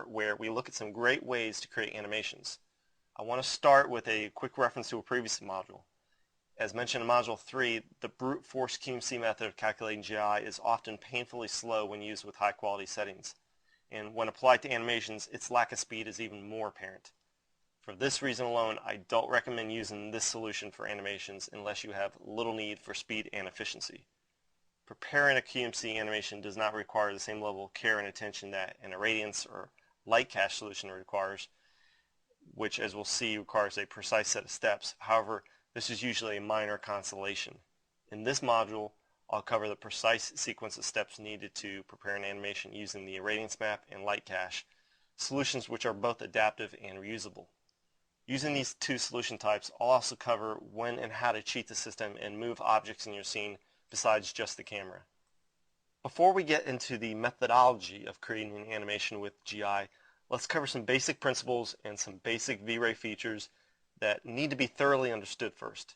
where we look at some great ways to create animations. I want to start with a quick reference to a previous module. As mentioned in Module 3, the brute force QMC method of calculating GI is often painfully slow when used with high quality settings. And when applied to animations, its lack of speed is even more apparent. For this reason alone, I don't recommend using this solution for animations unless you have little need for speed and efficiency. Preparing a QMC animation does not require the same level of care and attention that an irradiance or light cache solution requires, which, as we'll see, requires a precise set of steps. However, this is usually a minor consolation. In this module, I'll cover the precise sequence of steps needed to prepare an animation using the irradiance map and light cache, solutions which are both adaptive and reusable. Using these two solution types, I'll also cover when and how to cheat the system and move objects in your scene besides just the camera. Before we get into the methodology of creating an animation with GI, let's cover some basic principles and some basic VRay features that need to be thoroughly understood first.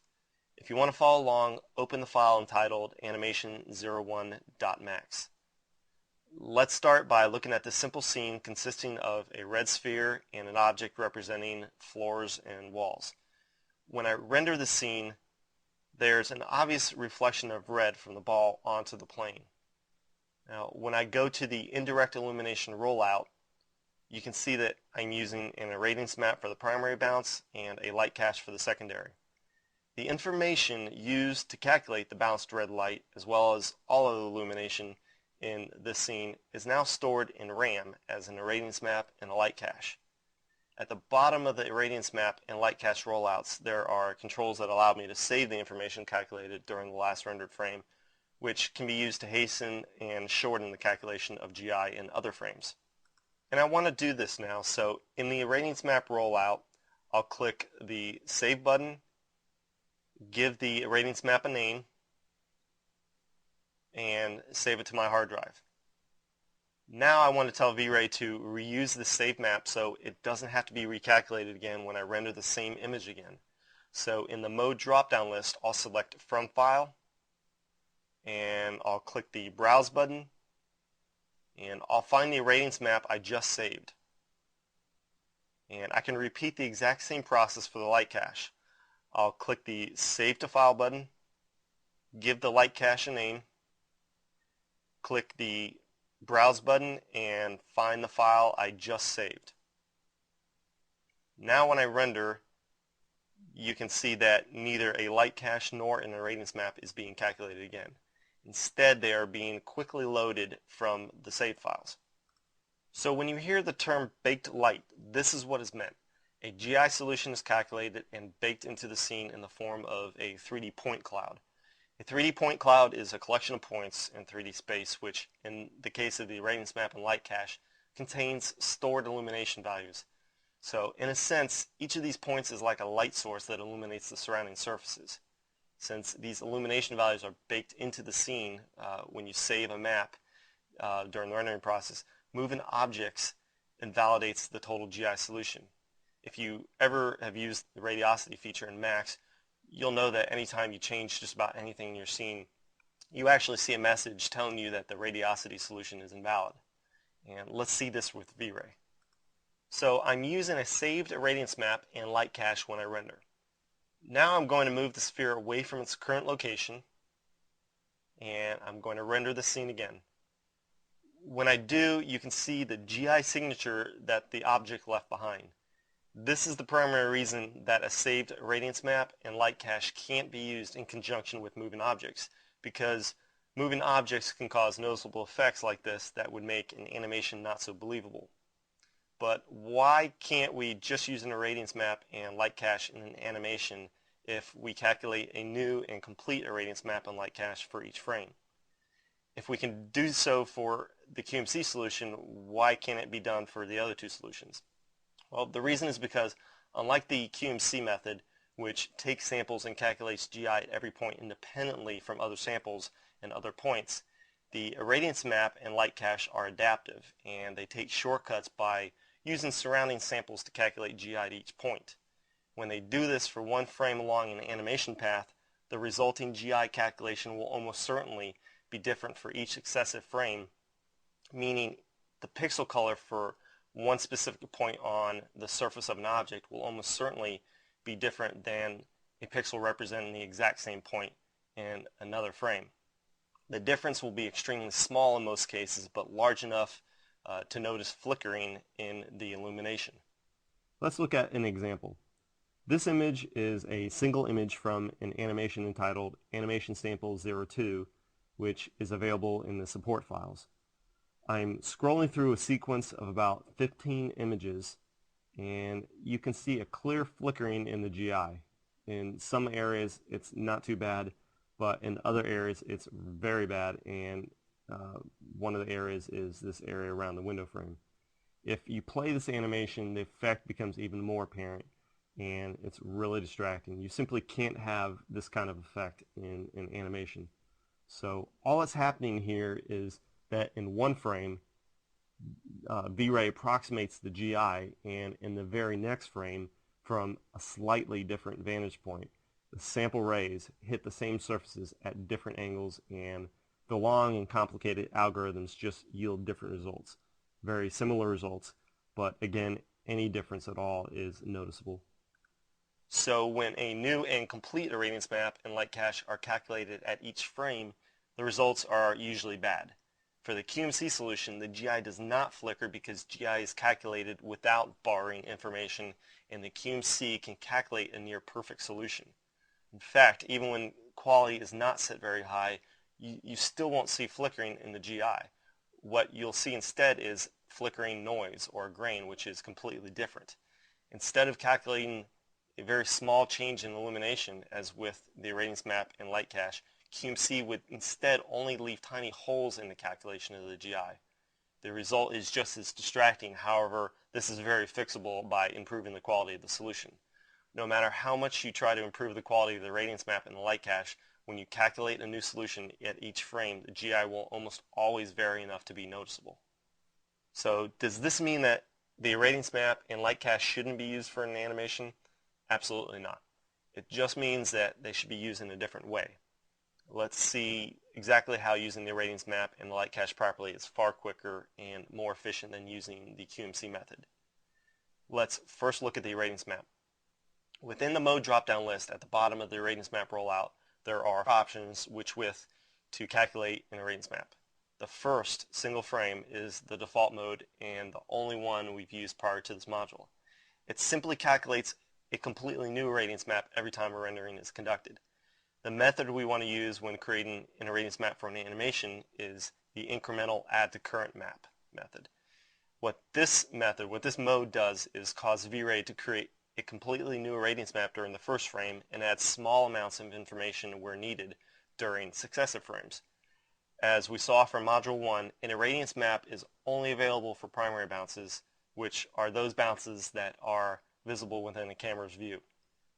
If you want to follow along, open the file entitled animation01.max. Let's start by looking at this simple scene consisting of a red sphere and an object representing floors and walls. When I render the scene, there's an obvious reflection of red from the ball onto the plane. Now, when I go to the indirect illumination rollout, you can see that I'm using an irradiance map for the primary bounce and a light cache for the secondary. The information used to calculate the bounced red light, as well as all of the illumination in this scene, is now stored in RAM as an irradiance map and a light cache. At the bottom of the irradiance map and light cache rollouts, there are controls that allow me to save the information calculated during the last rendered frame, which can be used to hasten and shorten the calculation of GI in other frames. And I want to do this now, so in the irradiance map rollout, I'll click the Save button, give the irradiance map a name, and save it to my hard drive. Now I want to tell VRay to reuse the save map so it doesn't have to be recalculated again when I render the same image again. So in the mode drop-down list, I'll select From File, and I'll click the Browse button, and I'll find the irradiance map I just saved. And I can repeat the exact same process for the light cache. I'll click the Save to File button, give the light cache a name, click the Browse button, and find the file I just saved. Now when I render, you can see that neither a light cache nor an irradiance map is being calculated again. Instead, they are being quickly loaded from the saved files. So when you hear the term baked light, this is what is meant. A GI solution is calculated and baked into the scene in the form of a 3D point cloud. A 3D point cloud is a collection of points in 3D space, which, in the case of the irradiance map and light cache, contains stored illumination values. So, in a sense, each of these points is like a light source that illuminates the surrounding surfaces. Since these illumination values are baked into the scene when you save a map during the rendering process, moving objects invalidates the total GI solution. If you ever have used the radiosity feature in Max, you'll know that anytime you change just about anything in your scene, you actually see a message telling you that the radiosity solution is invalid. And let's see this with VRay. So I'm using a saved irradiance map and light cache when I render. Now I'm going to move the sphere away from its current location, and I'm going to render the scene again. When I do, you can see the GI signature that the object left behind. This is the primary reason that a saved irradiance map and light cache can't be used in conjunction with moving objects, because moving objects can cause noticeable effects like this that would make an animation not so believable. But why can't we just use an irradiance map and light cache in an animation if we calculate a new and complete irradiance map and light cache for each frame? If we can do so for the QMC solution, why can't it be done for the other two solutions? Well, the reason is because, unlike the QMC method, which takes samples and calculates GI at every point independently from other samples and other points, the irradiance map and light cache are adaptive, and they take shortcuts by using surrounding samples to calculate GI at each point. When they do this for one frame along an animation path, the resulting GI calculation will almost certainly be different for each successive frame, meaning the pixel color for one specific point on the surface of an object will almost certainly be different than a pixel representing the exact same point in another frame. The difference will be extremely small in most cases, but large enough to notice flickering in the illumination. Let's look at an example. This image is a single image from an animation entitled Animation Sample 02, which is available in the support files. I'm scrolling through a sequence of about 15 images, and you can see a clear flickering in the GI. In some areas it's not too bad, but in other areas it's very bad, and one of the areas is this area around the window frame. If you play this animation, the effect becomes even more apparent, and it's really distracting. You simply can't have this kind of effect in animation. So all that's happening here is that in one frame, VRay approximates the GI, and in the very next frame, from a slightly different vantage point, the sample rays hit the same surfaces at different angles, and the long and complicated algorithms just yield different results. Very similar results, but again, any difference at all is noticeable. So when a new and complete irradiance map and light cache are calculated at each frame, the results are usually bad. For the QMC solution, the GI does not flicker because GI is calculated without borrowing information, and the QMC can calculate a near perfect solution. In fact, even when quality is not set very high, you still won't see flickering in the GI. What you'll see instead is flickering noise or grain, which is completely different. Instead of calculating a very small change in illumination, as with the irradiance map and light cache, QMC would instead only leave tiny holes in the calculation of the GI. The result is just as distracting. However, this is very fixable by improving the quality of the solution. No matter how much you try to improve the quality of the irradiance map and the light cache, when you calculate a new solution at each frame, the GI will almost always vary enough to be noticeable. So does this mean that the irradiance map and light cache shouldn't be used for an animation? Absolutely not. It just means that they should be used in a different way. Let's see exactly how using the irradiance map and the light cache properly is far quicker and more efficient than using the QMC method. Let's first look at the irradiance map. Within the mode drop-down list at the bottom of the irradiance map rollout, there are options which width to calculate an irradiance map. The first, single frame, is the default mode and the only one we've used prior to this module. It simply calculates a completely new irradiance map every time a rendering is conducted. The method we want to use when creating an irradiance map for an animation is the incremental add to current map method. What this mode does is cause VRay to create a completely new irradiance map during the first frame and add small amounts of information where needed during successive frames. As we saw from Module 1, an irradiance map is only available for primary bounces, which are those bounces that are visible within the camera's view.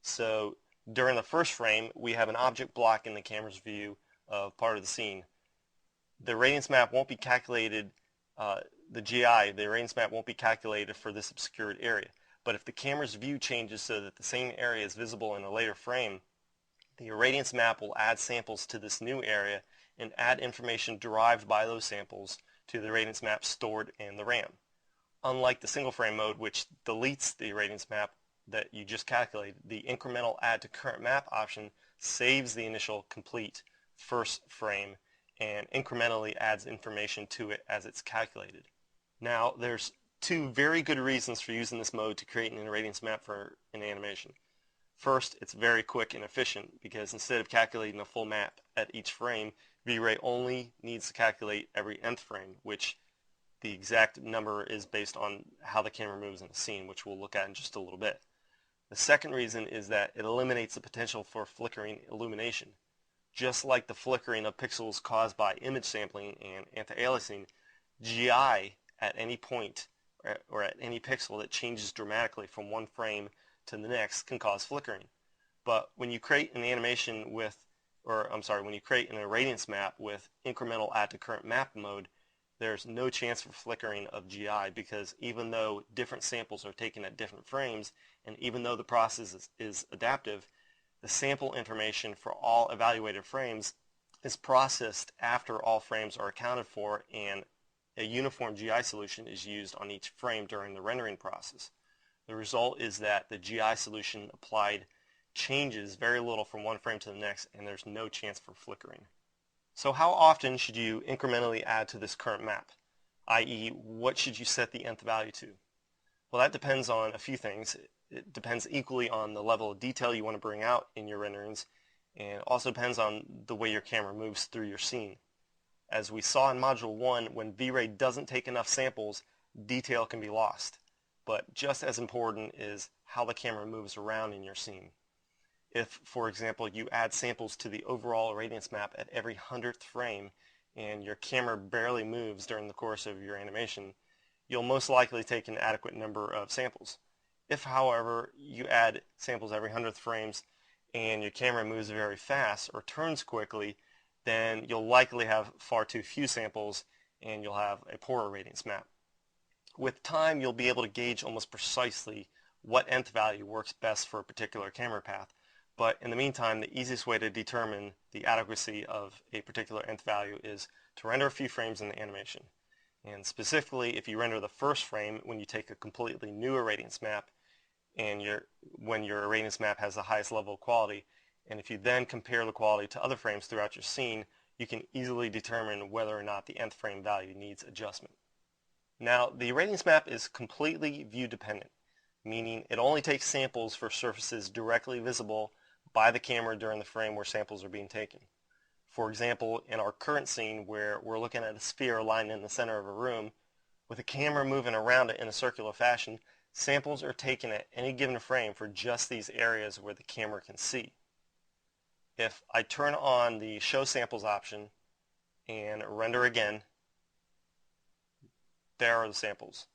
So during the first frame, we have an object block in the camera's view of part of the scene. The irradiance map won't be calculated, the irradiance map won't be calculated for this obscured area. But if the camera's view changes so that the same area is visible in a later frame, the irradiance map will add samples to this new area and add information derived by those samples to the irradiance map stored in the RAM. Unlike the single frame mode, which deletes the irradiance map that you just calculated, the incremental add to current map option saves the initial complete first frame and incrementally adds information to it as it's calculated. Now, there's two very good reasons for using this mode to create an irradiance map for an animation. First, it's very quick and efficient because instead of calculating a full map at each frame, VRay only needs to calculate every nth frame, which the exact number is based on how the camera moves in the scene, which we'll look at in just a little bit. The second reason is that it eliminates the potential for flickering illumination. Just like the flickering of pixels caused by image sampling and anti-aliasing, GI at any point or at any pixel that changes dramatically from one frame to the next can cause flickering. But when you create an animation with, when you create an irradiance map with incremental add to current map mode, there's no chance for flickering of GI because even though different samples are taken at different frames and even though the process is adaptive, the sample information for all evaluated frames is processed after all frames are accounted for and a uniform GI solution is used on each frame during the rendering process. The result is that the GI solution applied changes very little from one frame to the next, and there's no chance for flickering. So how often should you incrementally add to this current map? i.e., what should you set the nth value to? Well, that depends on a few things. It depends equally on the level of detail you want to bring out in your renderings, and also depends on the way your camera moves through your scene. As we saw in Module 1, when VRay doesn't take enough samples, detail can be lost. But just as important is how the camera moves around in your scene. If, for example, you add samples to the overall irradiance map at every 100th frame and your camera barely moves during the course of your animation, you'll most likely take an adequate number of samples. If, however, you add samples every 100th frames and your camera moves very fast or turns quickly, then you'll likely have far too few samples and you'll have a poor irradiance map. With time, you'll be able to gauge almost precisely what nth value works best for a particular camera path, but in the meantime, the easiest way to determine the adequacy of a particular nth value is to render a few frames in the animation. And specifically, if you render the first frame when you take a completely new irradiance map and when your irradiance map has the highest level of quality, and if you then compare the quality to other frames throughout your scene, you can easily determine whether or not the nth frame value needs adjustment. Now, the irradiance map is completely view dependent, meaning it only takes samples for surfaces directly visible by the camera during the frame where samples are being taken. For example, in our current scene where we're looking at a sphere lying in the center of a room, with a camera moving around it in a circular fashion, samples are taken at any given frame for just these areas where the camera can see. If I turn on the Show Samples option and render again, there are the samples.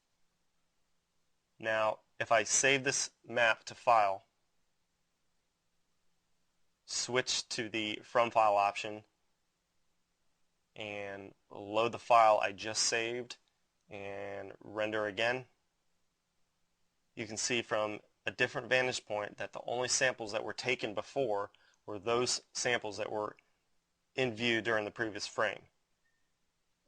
Now, if I save this map to File, switch to the From File option, and load the file I just saved, and render again, you can see from a different vantage point that the only samples that were taken before were those samples that were in view during the previous frame.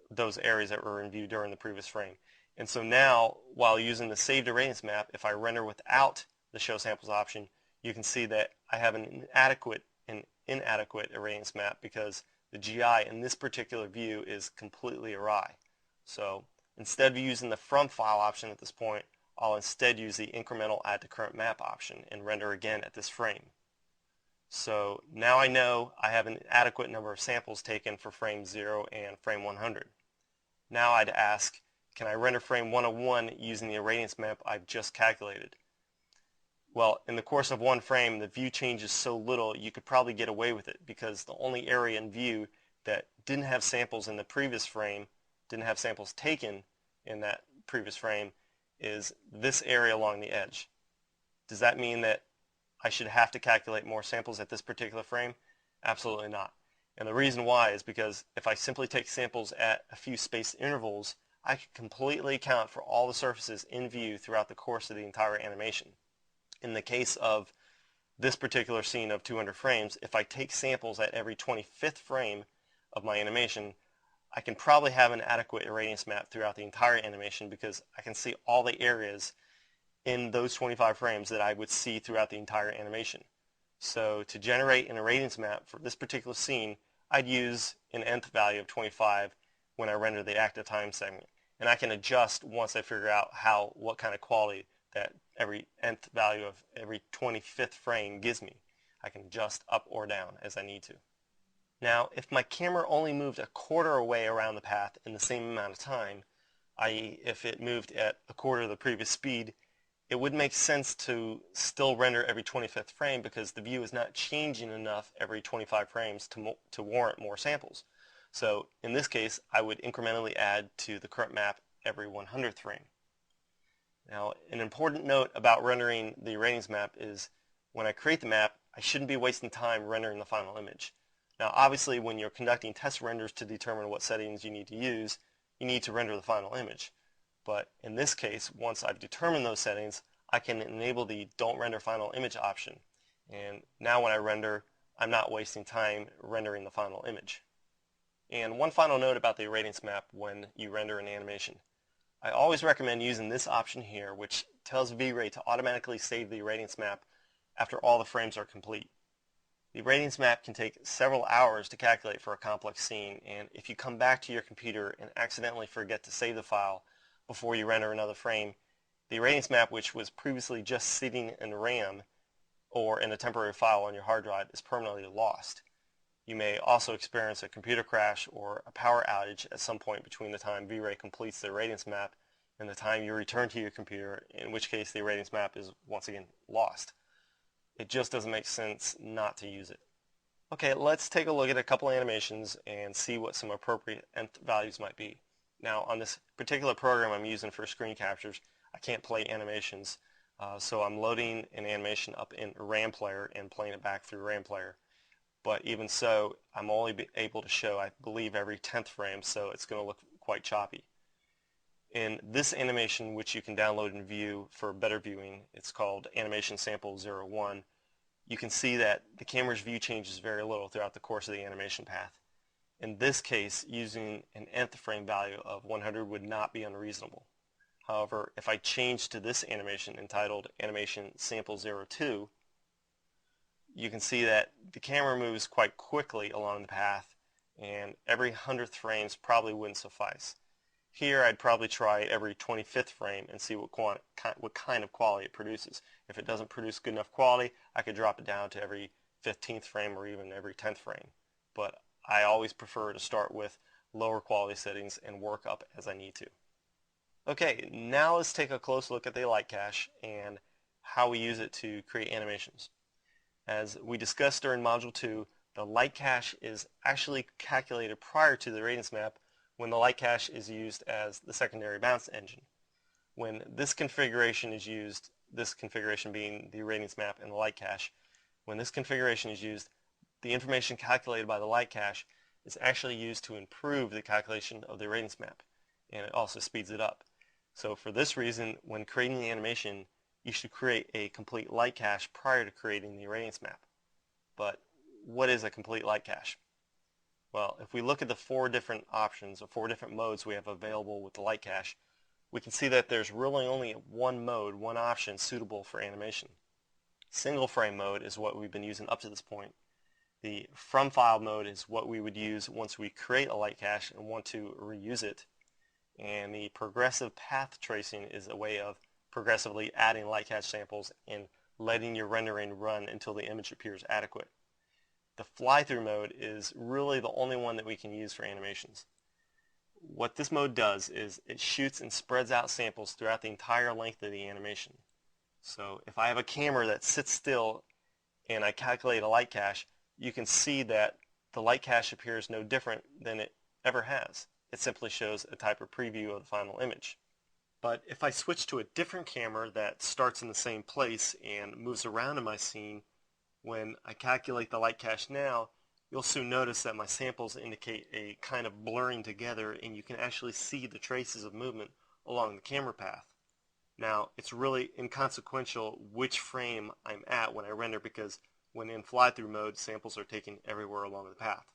Those areas that were in view during the previous frame. And so now, while using the saved irradiance map, if I render without the Show Samples option, you can see that I have an inadequate irradiance map because the GI in this particular view is completely awry. So instead of using the From File option at this point, I'll instead use the Incremental Add to Current Map option and render again at this frame. So now I know I have an adequate number of samples taken for frame 0 and frame 100. Now I'd ask, can I render frame 101 using the irradiance map I've just calculated? Well, in the course of one frame, the view changes so little you could probably get away with it because the only area in view that didn't have samples in the previous frame, didn't have samples taken in that previous frame, is this area along the edge. Does that mean that I should have to calculate more samples at this particular frame? Absolutely not. And the reason why is because if I simply take samples at a few spaced intervals, I can completely account for all the surfaces in view throughout the course of the entire animation. In the case of this particular scene of 200 frames, if I take samples at every 25th frame of my animation, I can probably have an adequate irradiance map throughout the entire animation because I can see all the areas in those 25 frames that I would see throughout the entire animation. So to generate an irradiance map for this particular scene, I'd use an nth value of 25 when I render the active time segment. And I can adjust once I figure out what kind of quality that every nth value of every 25th frame gives me. I can adjust up or down as I need to. Now, if my camera only moved a quarter away around the path in the same amount of time, i.e. if it moved at a quarter of the previous speed, it would make sense to still render every 25th frame because the view is not changing enough every 25 frames to warrant more samples. So in this case, I would incrementally add to the current map every 100th frame. Now, an important note about rendering the irradiance map is when I create the map, I shouldn't be wasting time rendering the final image. Now, obviously, when you're conducting test renders to determine what settings you need to use, you need to render the final image. But in this case, once I've determined those settings, I can enable the Don't Render Final Image option. And now when I render, I'm not wasting time rendering the final image. And one final note about the irradiance map when you render an animation. I always recommend using this option here, which tells VRay to automatically save the irradiance map after all the frames are complete. The irradiance map can take several hours to calculate for a complex scene, and if you come back to your computer and accidentally forget to save the file before you render another frame, the irradiance map, which was previously just sitting in RAM or in a temporary file on your hard drive, is permanently lost. You may also experience a computer crash or a power outage at some point between the time VRay completes the irradiance map and the time you return to your computer, in which case the irradiance map is once again lost. It just doesn't make sense not to use it. Okay, let's take a look at a couple animations and see what some appropriate nth values might be. Now, on this particular program I'm using for screen captures, I can't play animations, so I'm loading an animation up in RAM Player and playing it back through RAM Player. But even so, I'm only able to show, I believe, every 10th frame, so it's going to look quite choppy. In this animation, which you can download and view for better viewing, it's called Animation Sample 01, you can see that the camera's view changes very little throughout the course of the animation path. In this case, using an nth frame value of 100 would not be unreasonable. However, if I change to this animation entitled Animation Sample 02, you can see that the camera moves quite quickly along the path, and every 100th frames probably wouldn't suffice. Here I'd probably try every 25th frame and see what kind of quality it produces. If it doesn't produce good enough quality, I could drop it down to every 15th frame or even every 10th frame. But I always prefer to start with lower quality settings and work up as I need to. Okay, now let's take a close look at the light cache and how we use it to create animations. As we discussed during Module 2, the light cache is actually calculated prior to the irradiance map when the light cache is used as the secondary bounce engine. When this configuration is used, this configuration being the irradiance map and the light cache, when this configuration is used, the information calculated by the light cache is actually used to improve the calculation of the irradiance map, and it also speeds it up. So for this reason, when creating the animation, you should create a complete light cache prior to creating the irradiance map. But what is a complete light cache? Well, if we look at the four different options or four different modes we have available with the light cache, we can see that there's really only one mode, one option suitable for animation. Single frame mode is what we've been using up to this point. The from file mode is what we would use once we create a light cache and want to reuse it. And the progressive path tracing is a way of progressively adding light cache samples and letting your rendering run until the image appears adequate. The fly-through mode is really the only one that we can use for animations. What this mode does is it shoots and spreads out samples throughout the entire length of the animation. So if I have a camera that sits still and I calculate a light cache, you can see that the light cache appears no different than it ever has. It simply shows a type of preview of the final image. But if I switch to a different camera that starts in the same place and moves around in my scene, when I calculate the light cache now, you'll soon notice that my samples indicate a kind of blurring together, and you can actually see the traces of movement along the camera path. Now, it's really inconsequential which frame I'm at when I render, because when in fly-through mode, samples are taken everywhere along the path.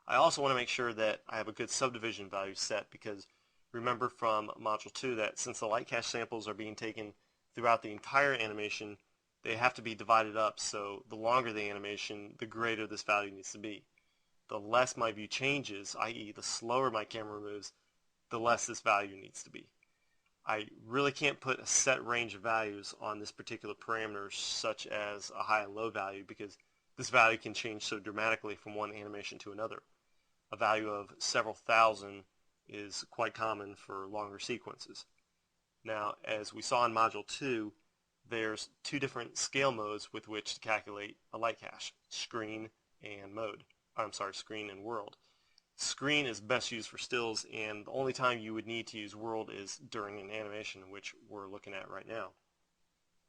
I also want to make sure that I have a good subdivision value set, because remember from Module 2 that since the light cache samples are being taken throughout the entire animation, they have to be divided up, so the longer the animation, the greater this value needs to be. The less my view changes, i.e. the slower my camera moves, the less this value needs to be. I really can't put a set range of values on this particular parameter, such as a high and low value, because this value can change so dramatically from one animation to another. A value of several thousand is quite common for longer sequences. Now, as we saw in Module 2, there's two different scale modes with which to calculate a light cache, screen and screen and world. Screen is best used for stills, and the only time you would need to use world is during an animation, which we're looking at right now.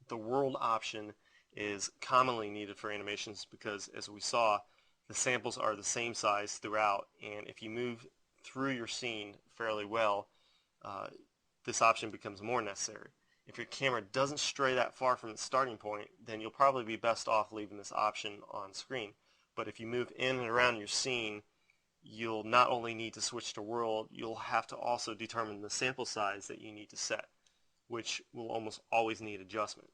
The world option is commonly needed for animations because, as we saw, the samples are the same size throughout, and if you move through your scene fairly well, this option becomes more necessary. If your camera doesn't stray that far from its starting point, then you'll probably be best off leaving this option on screen. But if you move in and around your scene, you'll not only need to switch to world, you'll have to also determine the sample size that you need to set, which will almost always need adjustment.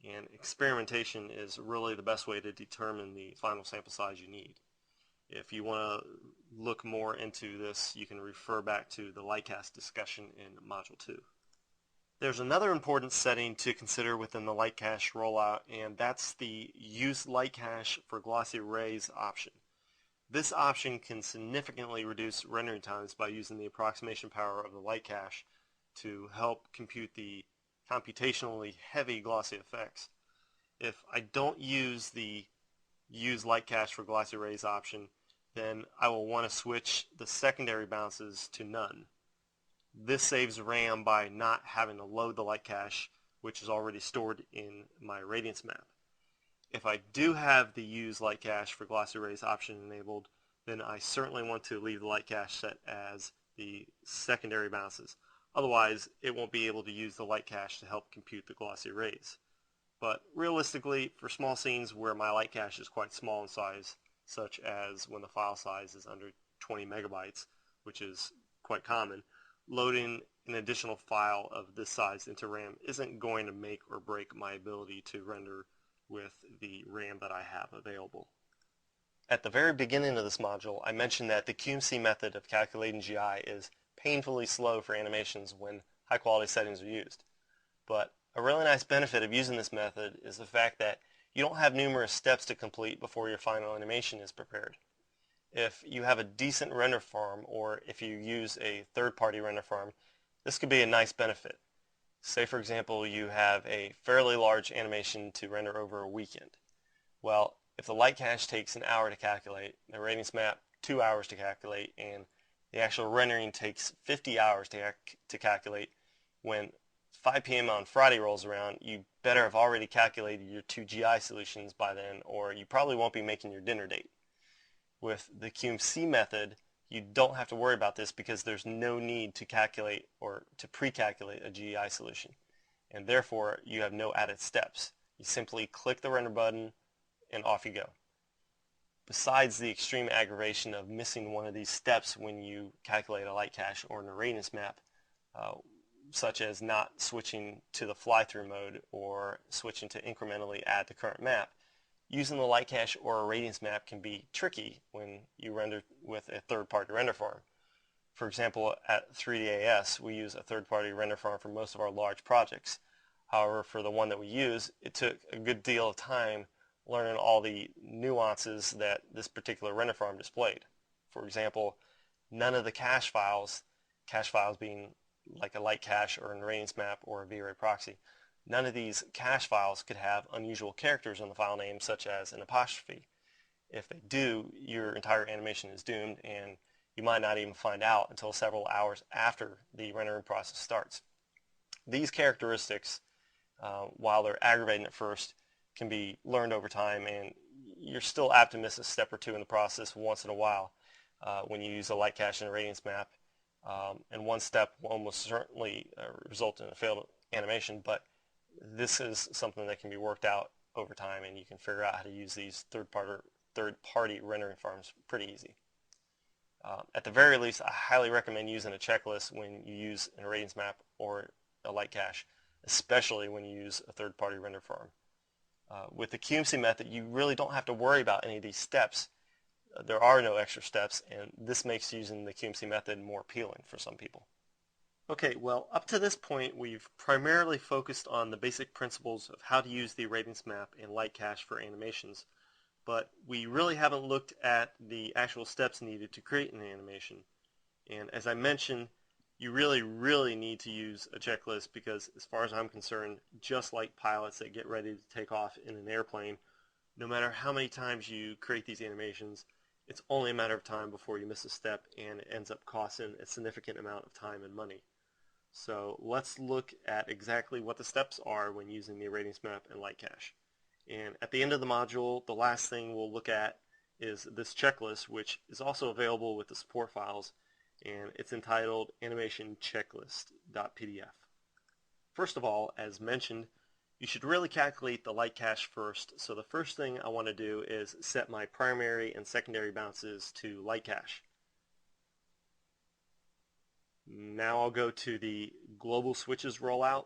And experimentation is really the best way to determine the final sample size you need. If you want to look more into this, you can refer back to the lightcast discussion in Module 2. There's another important setting to consider within the lightcache rollout, and that's the Use Lightcache for Glossy Arrays option. This option can significantly reduce rendering times by using the approximation power of the lightcache to help compute the computationally heavy glossy effects. If I don't use the Use Lightcache for Glossy Arrays option, then I will want to switch the secondary bounces to none. This saves RAM by not having to load the lightcache, which is already stored in my radiance map. If I do have the Use Lightcache for Glossy Arrays option enabled, then I certainly want to leave the lightcache set as the secondary bounces. Otherwise, it won't be able to use the lightcache to help compute the glossy arrays. But realistically, for small scenes where my lightcache is quite small in size, such as when the file size is under 20 megabytes, which is quite common, loading an additional file of this size into RAM isn't going to make or break my ability to render with the RAM that I have available. At the very beginning of this module, I mentioned that the QMC method of calculating GI is painfully slow for animations when high quality settings are used. But a really nice benefit of using this method is the fact that you don't have numerous steps to complete before your final animation is prepared. If you have a decent render farm, or if you use a third-party render farm, this could be a nice benefit. Say for example you have a fairly large animation to render over a weekend. Well, if the lightcache takes an hour to calculate, the radiance map 2 hours to calculate, and the actual rendering takes 50 hours to calculate, when 5 p.m. on Friday rolls around, you better have already calculated your 2 GI solutions by then, or you probably won't be making your dinner date. With the QMC method, you don't have to worry about this because there's no need to calculate or to pre-calculate a GI solution, and therefore you have no added steps. You simply click the render button and off you go. Besides the extreme aggravation of missing one of these steps when you calculate a lightcache or an radiance map, such as not switching to the fly-through mode or switching to incrementally add the current map, using the lightcache or a radiance map can be tricky when you render with a third-party render farm. For example, at 3DAS, we use a third-party render farm for most of our large projects. However, for the one that we use, it took a good deal of time learning all the nuances that this particular render farm displayed. For example, none of the cache files being like a lightcache or a radiance map or a VRay proxy, none of these cache files could have unusual characters in the file name such as an apostrophe. If they do, your entire animation is doomed and you might not even find out until several hours after the rendering process starts. These characteristics, while they're aggravating at first, can be learned over time, and you're still apt to miss a step or two in the process once in a while when you use a lightcache and a radiance map. And one step will almost certainly result in a failed animation, but this is something that can be worked out over time, and you can figure out how to use these third-party rendering farms pretty easy. At the very least, I highly recommend using a checklist when you use a radiance map or a lightcache, especially when you use a third-party render farm. With the QMC method, you really don't have to worry about any of these steps. There are no extra steps, and this makes using the QMC method more appealing for some people. Okay, well, up to this point, we've primarily focused on the basic principles of how to use the radiance map and lightcache for animations, but we really haven't looked at the actual steps needed to create an animation. And as I mentioned, you really need to use a checklist because, as far as I'm concerned, just like pilots that get ready to take off in an airplane, no matter how many times you create these animations, it's only a matter of time before you miss a step and it ends up costing a significant amount of time and money. So let's look at exactly what the steps are when using the radiance map and lightcache. And at the end of the module, the last thing we'll look at is this checklist, which is also available with the support files, and it's entitled animationchecklist.pdf. First of all, as mentioned, you should really calculate the lightcache first. So the first thing I want to do is set my primary and secondary bounces to lightcache. Now I'll go to the global switches rollout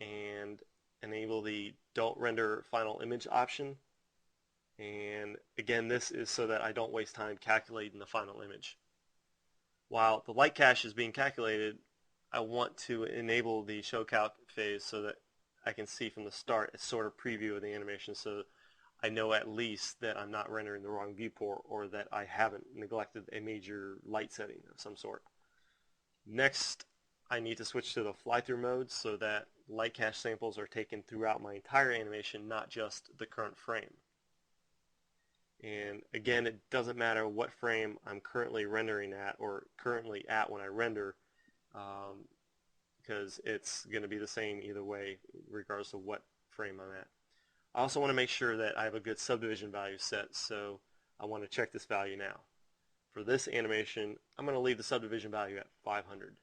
and enable the don't render final image option. And again, this is so that I don't waste time calculating the final image. While the light cache is being calculated, I want to enable the show calc phase so that I can see from the start a sort of preview of the animation, so I know at least that I'm not rendering the wrong viewport or that I haven't neglected a major light setting of some sort. Next, I need to switch to the fly-through mode so that light cache samples are taken throughout my entire animation, not just the current frame. And again, it doesn't matter what frame I'm currently rendering at or currently at when I render, because it's going to be the same either way regardless of what frame I'm at. I also want to make sure that I have a good subdivision value set, so I want to check this value now. For this animation, I'm going to leave the subdivision value at 500,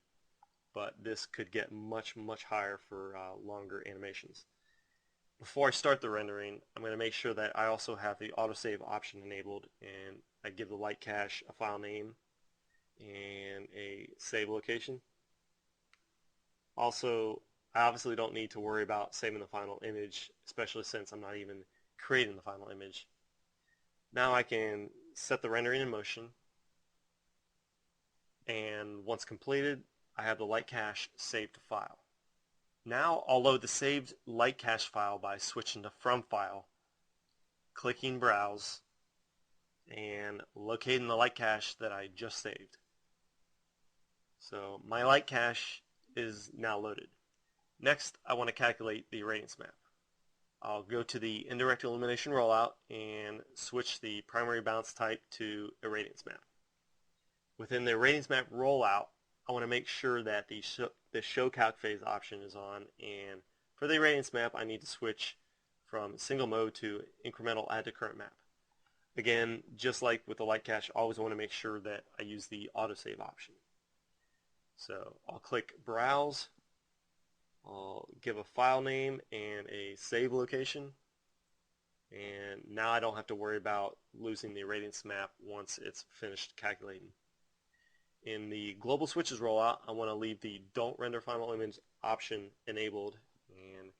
but this could get much higher for longer animations. Before I start the rendering, I'm going to make sure that I also have the autosave option enabled, and I give the light cache a file name and a save location. Also, I obviously don't need to worry about saving the final image, especially since I'm not even creating the final image. Now I can set the rendering in motion, and once completed, I have the light cache saved to file. Now I'll load the saved light cache file by switching to From File, clicking Browse, and locating the light cache that I just saved. So my light cache is now loaded. Next, I want to calculate the irradiance map. I'll go to the indirect illumination rollout and switch the primary bounce type to irradiance map. Within the irradiance map rollout, I want to make sure that the show calc phase option is on, and for the irradiance map I need to switch from single mode to incremental add to current map. Again, just like with the light cache, I always want to make sure that I use the autosave option. So I'll click Browse, I'll give a file name and a save location, and now I don't have to worry about losing the irradiance map once it's finished calculating. In the global switches rollout, I want to leave the don't render final image option enabled, and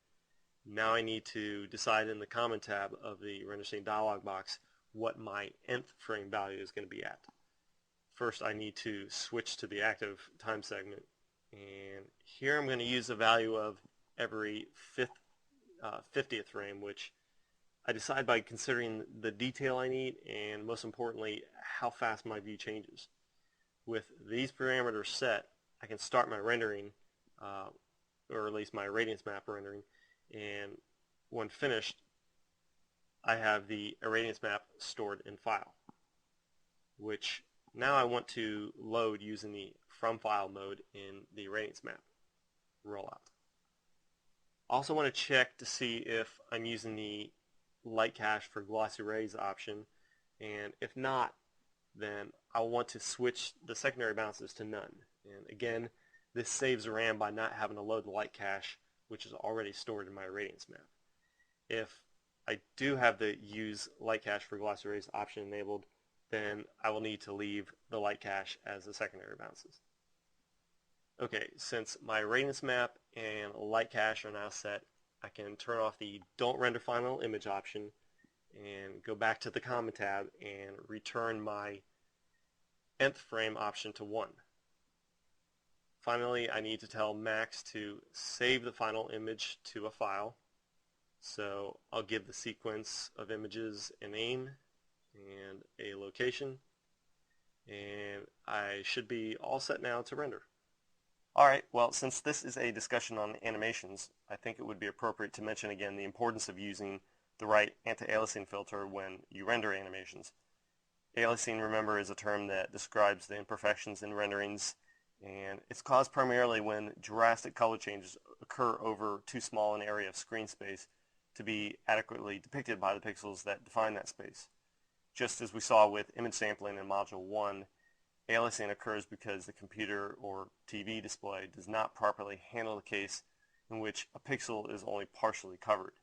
now I need to decide in the comment tab of the render scene dialog box what my nth frame value is going to be at. First, I need to switch to the active time segment, and here I'm going to use the value of every 50th frame, which I decide by considering the detail I need and, most importantly, how fast my view changes. With these parameters set, I can start my rendering, or at least my irradiance map rendering, and when finished, I have the irradiance map stored in file, which now I want to load using the From File mode in the irradiance map rollout. I also want to check to see if I'm using the light cache for glossy rays option, and if not, then I'll want to switch the secondary bounces to none. And again, this saves RAM by not having to load the light cache, which is already stored in my irradiance map. If I do have the use light cache for glossy rays option enabled, then I will need to leave the light cache as the secondary bounces. Okay, since my irradiance map and light cache are now set, I can turn off the don't render final image option and go back to the comment tab and return my nth frame option to 1. Finally, I need to tell Max to save the final image to a file. So I'll give the sequence of images a name and a location, and I should be all set now to render. Alright, well, since this is a discussion on animations, I think it would be appropriate to mention again the importance of using the right anti-aliasing filter when you render animations. Aliasing, remember, is a term that describes the imperfections in renderings, and it's caused primarily when drastic color changes occur over too small an area of screen space to be adequately depicted by the pixels that define that space. Just as we saw with image sampling in Module 1, aliasing occurs because the computer or TV display does not properly handle the case in which a pixel is only partially covered.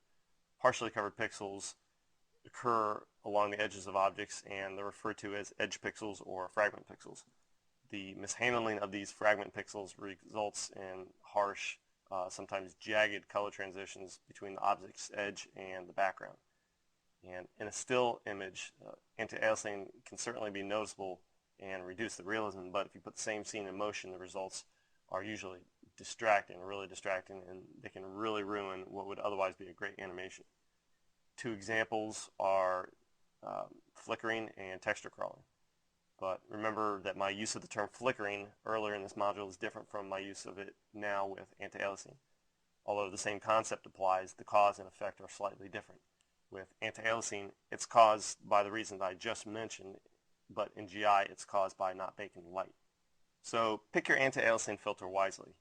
Partially covered pixels occur along the edges of objects, and they're referred to as edge pixels or fragment pixels. The mishandling of these fragment pixels results in harsh, sometimes jagged color transitions between the object's edge and the background. And in a still image, anti-aliasing can certainly be noticeable and reduce the realism, but if you put the same scene in motion, the results are usually distracting, really distracting, and they can really ruin what would otherwise be a great animation. Two examples are flickering and texture crawling. But remember that my use of the term flickering earlier in this module is different from my use of it now with anti-aliasing. Although the same concept applies, the cause and effect are slightly different. With anti-aliasing, it's caused by the reasons I just mentioned, but in GI it's caused by not baking light. So pick your anti-aliasing filter wisely.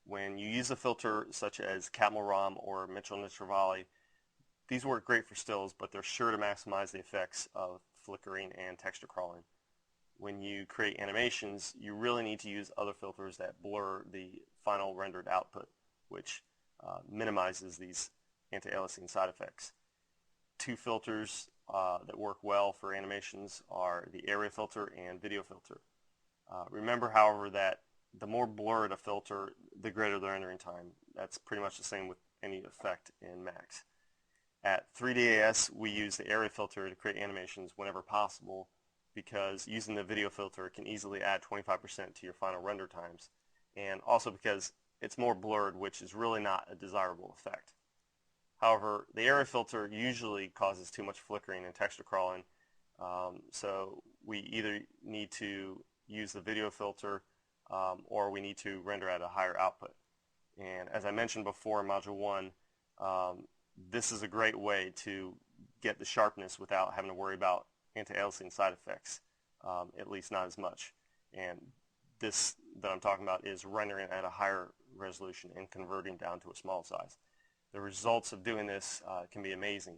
When you use a filter such as Catmull ROM or Mitchell-Nitrivali, these work great for stills, but they're sure to maximize the effects of flickering and texture crawling. When you create animations, you really need to use other filters that blur the final rendered output, which minimizes these anti-aliasing side effects. Two filters that work well for animations are the VRay filter and video filter. Remember, however, that the more blurred a filter, the greater the rendering time. That's pretty much the same with any effect in Max. At 3ds, we use the VRay filter to create animations whenever possible, because using the video filter can easily add 25% to your final render times, and also because it's more blurred, which is really not a desirable effect. However, the VRay filter usually causes too much flickering and texture crawling, so we either need to use the video filter or we need to render at a higher output. And as I mentioned before in Module 1, this is a great way to get the sharpness without having to worry about anti-aliasing side effects, at least not as much. And this that I'm talking about is rendering at a higher resolution and converting down to a small size. The results of doing this can be amazing.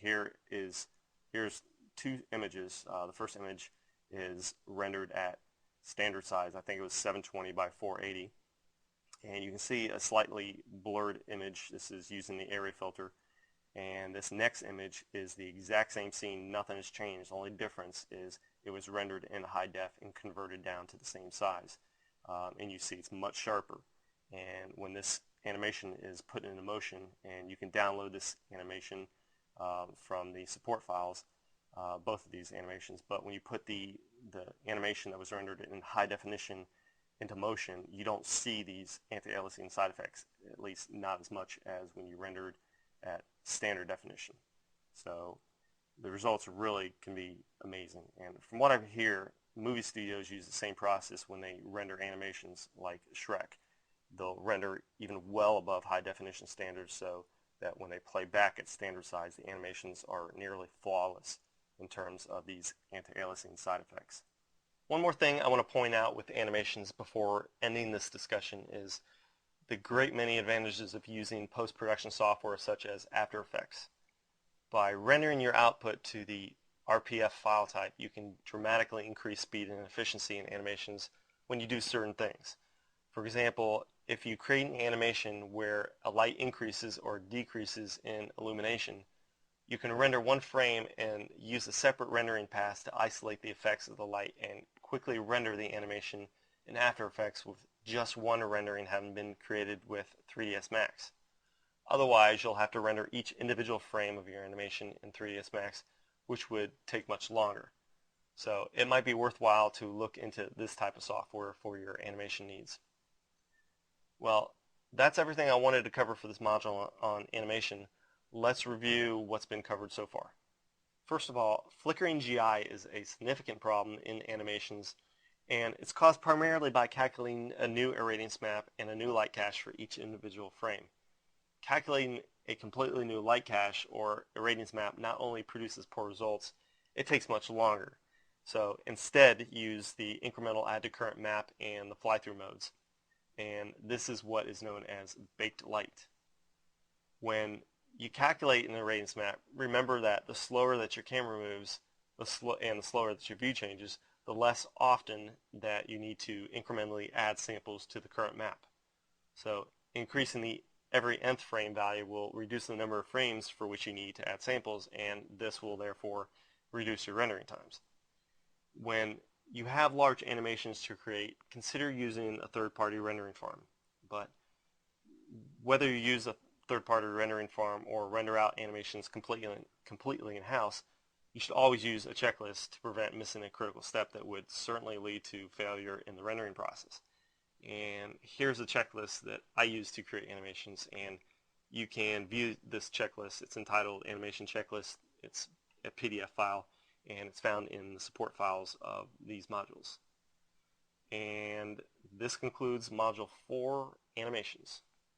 Here's two images. The first image is rendered at standard size. I think it was 720 by 480. And you can see a slightly blurred image. This is using the VRay filter. And this next image is the exact same scene. Nothing has changed. The only difference is it was rendered in high def and converted down to the same size. And you see it's much sharper. And when this animation is put into motion, and you can download this animation from the support files, both of these animations, but when you put the animation that was rendered in high definition into motion, you don't see these anti-aliasing side effects, at least not as much as when you rendered at standard definition. So the results really can be amazing. And from what I hear, movie studios use the same process when they render animations like Shrek. They'll render even well above high definition standards so that when they play back at standard size, the animations are nearly flawless in terms of these anti-aliasing side effects. One more thing I want to point out with animations before ending this discussion is the great many advantages of using post-production software such as After Effects. By rendering your output to the RPF file type, you can dramatically increase speed and efficiency in animations when you do certain things. For example, if you create an animation where a light increases or decreases in illumination, you can render one frame and use a separate rendering pass to isolate the effects of the light and quickly render the animation in After Effects with just one rendering having been created with 3ds Max. Otherwise, you'll have to render each individual frame of your animation in 3ds Max, which would take much longer. So it might be worthwhile to look into this type of software for your animation needs. Well, that's everything I wanted to cover for this module on animation. Let's review what's been covered so far. First of all, flickering GI is a significant problem in animations, and it's caused primarily by calculating a new irradiance map and a new light cache for each individual frame. Calculating a completely new light cache or irradiance map not only produces poor results, it takes much longer. So instead, use the incremental add to current map and the fly-through modes. And this is what is known as baked light. When you calculate an irradiance map, remember that the slower that your camera moves and the slower that your view changes, the less often that you need to incrementally add samples to the current map. So increasing the every nth frame value will reduce the number of frames for which you need to add samples, and this will therefore reduce your rendering times. When you have large animations to create, consider using a third-party rendering farm. But whether you use a third-party rendering farm or render out animations completely in-house, you should always use a checklist to prevent missing a critical step that would certainly lead to failure in the rendering process. And here's a checklist that I use to create animations, and you can view this checklist. It's entitled Animation Checklist. It's a PDF file, and it's found in the support files of these modules. And this concludes Module 4, Animations.